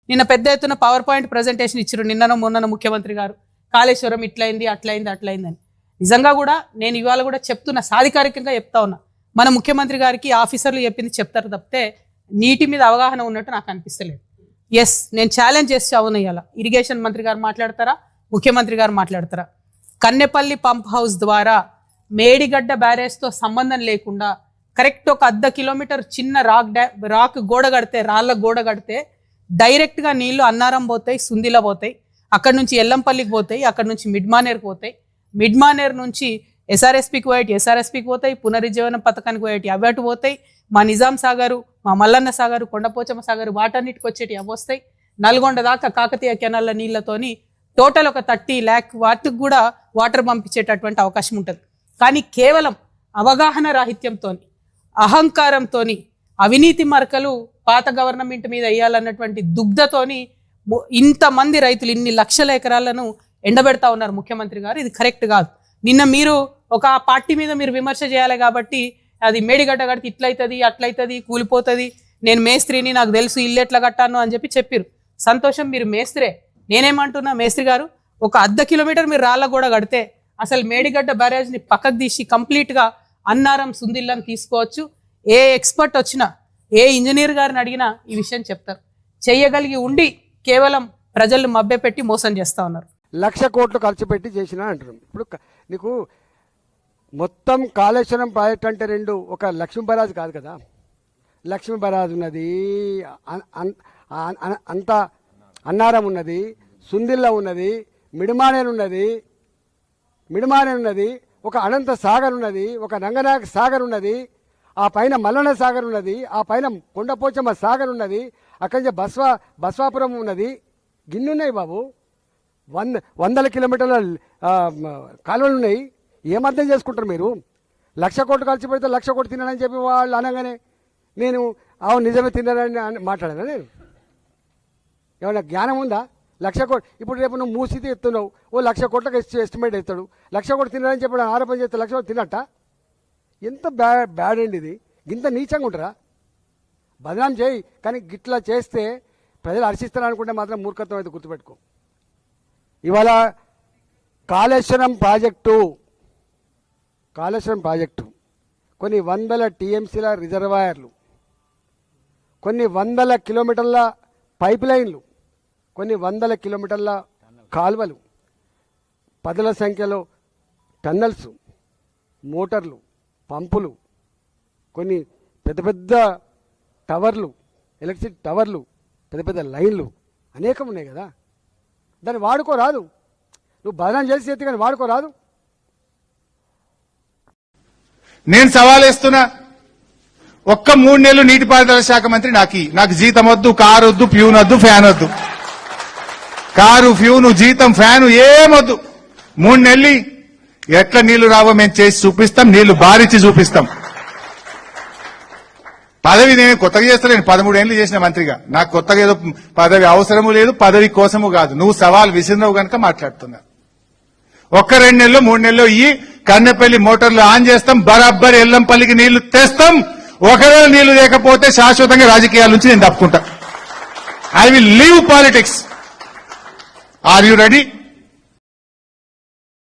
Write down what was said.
నిన్న పెద్ద ఎత్తున పవర్ పాయింట్ ప్రజెంటేషన్ ఇచ్చారు నిన్ననో మొన్ననో ముఖ్యమంత్రి గారు, కాళేశ్వరం ఇట్లయింది అట్లయింది అట్లయిందని. నిజంగా కూడా నేను ఇవాళ కూడా చెప్తున్నా, సాధికారికంగా చెప్తా ఉన్నా, మన ముఖ్యమంత్రి గారికి ఆఫీసర్లు చెప్పింది చెప్తారు తప్పితే నీటి మీద అవగాహన ఉన్నట్టు నాకు అనిపిస్తలేదు. ఎస్, నేను ఛాలెంజ్ చేసి అవును, ఇవాళ ఇరిగేషన్ మంత్రి గారు మాట్లాడతారా, ముఖ్యమంత్రి గారు మాట్లాడతారా, కన్నెపల్లి పంప్ హౌస్ ద్వారా మేడిగడ్డ బ్యారేజ్తో సంబంధం లేకుండా కరెక్ట్ ఒక 1/2 కిలోమీటర్ చిన్న రాక్ గోడ కడితే, రాళ్ళ గోడ కడితే డైరెక్ట్గా నీళ్లు అన్నారం పోతాయి, సుందిలా పోతాయి, అక్కడి నుంచి ఎల్లంపల్లికి పోతాయి, అక్కడి నుంచి మిడ్మానేర్కి పోతాయి, మిడ్మానేర్ నుంచి ఎస్ఆర్ఎస్పికి పోయేటి ఎస్ఆర్ఎస్పికి పోతాయి, పునరుజ్జీవన పథకానికి పోయేటి అవి అటు పోతాయి, మా నిజాం సాగరు, మా మల్లన్న సాగరు, కొండపోచమ్మ సాగరు వాటన్నిటికి వచ్చేటి అవి వస్తాయి, నల్గొండ దాకా కాకతీయ కెనాల్ల నీళ్లతోని టోటల్ ఒక 30 lakh వాటికి కూడా వాటర్ పంపించేటటువంటి అవకాశం ఉంటుంది. కానీ కేవలం అవగాహన రాహిత్యంతో, అహంకారంతో, అవినీతి మరకలు పాత గవర్నమెంట్ మీద వేయాలన్నటువంటి దుగ్ధతోని ఇంతమంది రైతులు ఇన్ని లక్షల ఎకరాలను ఎండబెడతా ఉన్నారు ముఖ్యమంత్రి గారు. ఇది కరెక్ట్ కాదు. నిన్న మీరు ఒక పార్టీ మీద మీరు విమర్శ చేయాలి కాబట్టి అది మేడిగడ్డ కడితే ఇట్లయితుంది అట్లయితుంది కూలిపోతుంది, నేను మేస్త్రిని నాకు తెలుసు ఇల్లు ఎట్లా కట్టాను అని చెప్పారు. సంతోషం, మీరు మేస్త్రే. నేనేమంటున్నా, మేస్త్రి గారు ఒక 1/2 కిలోమీటర్ మీరు రాళ్ళ కూడా కడితే అసలు మేడిగడ్డ బ్యారేజ్ని పక్కకు తీసి కంప్లీట్గా అన్నారం సుందిల్లని తీసుకోవచ్చు. ఏ ఎక్స్పర్ట్ వచ్చినా, ఏ ఇంజనీర్ గారిని అడిగినా ఈ విషయం చెప్తారు. చెయ్యగలిగి ఉండి కేవలం ప్రజలు మభ్యపెట్టి మోసం చేస్తూ ఉన్నారు. 1,00,000 కోట్లు ఖర్చు పెట్టి చేసినా అంటున్నాం. ఇప్పుడు నీకు మొత్తం కాళేశ్వరం ప్రాజెక్ట్ అంటే ఒక లక్ష్మీ బరాజ్ కాదు కదా. లక్ష్మీ బరాజ్ ఉన్నది, అంత అన్నారం ఉన్నది, సుందిల్ల ఉన్నది, మిడిమానేరు ఉన్నది, ఒక అనంత సాగర్ ఉన్నది, ఒక రంగనాయక సాగర్ ఉన్నది, ఆ పైన మల్లన్న సాగర్ ఉన్నది, ఆ పైన కొండపోచమ్మ సాగర్ ఉన్నది, అక్కడి నుంచి బస్వాపురం ఉన్నది. గిన్నున్నాయి బాబు, వందల కిలోమీటర్ల కాలువలు ఉన్నాయి. ఏమర్థం చేసుకుంటారు మీరు? 1,00,000 కోట్లు ఖర్చు పెడితే 1,00,000 కోట్లు తిన్నానని చెప్పి వాళ్ళు అనగానే నేను అవును నిజమే తిన్నానని మాట్లాడాను. నేను ఏమన్నా జ్ఞానం ఉందా? 1,00,000 కోట్లు ఇప్పుడు రేపు నువ్వు మూసితే ఎత్తున్నావు, ఓ 1,00,000 కోట్లకు ఎస్టిమేట్ ఎత్తాడు, 1,00,000 కోట్లు తిన్నాడని చెప్పి ఆరోపణ చేస్తే 1,00,000 కోట్లు తిన్నట్ట? ఎంత బ్యాడ్ అండి ఇది. ఇంత నీచంగా ఉంటారా? బదనాం చేయి, కానీ గిట్లా చేస్తే ప్రజలు హర్షిస్తారు అనుకుంటే మాత్రం మూర్ఖత్వం అయితే గుర్తుపెట్టుకో. ఇవాళ కాళేశ్వరం ప్రాజెక్టు కొన్ని వందల టీఎంసీల రిజర్వాయర్లు, కొన్ని వందల కిలోమీటర్ల పైప్ లైన్లు, కొన్ని వందల కిలోమీటర్ల కాలువలు, పదుల సంఖ్యలో టన్నల్స్, మోటార్లు, పంపులు, కొన్ని పెద్ద పెద్ద టవర్లు, ఎలక్ట్రిసిటీ టవర్లు, పెద్ద పెద్ద లైన్లు అనేకం ఉన్నాయి కదా. దాన్ని వాడుకోరాదు? నువ్వు బదనాం చేసి చేతి కానీ వాడుకోరాదు? నేను సవాలేస్తున్నా, ఒక్క 3 నెలలు నీటిపారుదల శాఖ మంత్రి నాకు జీతం వద్దు, కారు వద్దు, ప్యూన్ వద్దు, ఫ్యాన్ వద్దు. కారు, ఫ్యూను, జీతం, ఫ్యాను ఏమొద్దు. 3 నెలలు ఎట్లా నీళ్లు రావో మేము చేసి చూపిస్తాం, నీళ్లు బారిచి చూపిస్తాం. పదవి నేను కొత్తగా చేస్తలేను, 13 ఏళ్ళు చేసిన మంత్రిగా. నాకు కొత్తగా ఏదో పదవి అవసరము లేదు, పదవి కోసము కాదు. నువ్వు సవాల్ విసిరినవు కనుక మాట్లాడుతున్నా. 1-2 నెలలు 3 నెలలు ఈ కన్నెపల్లి మోటార్లు ఆన్ చేస్తాం, బరాబ్బర్ ఎల్లంపల్లికి నీళ్లు తెస్తాం. ఒకవేళ నీళ్లు లేకపోతే శాశ్వతంగా రాజకీయాల నుంచి నేను తప్పుకుంటా. I will leave politics. Are you ready?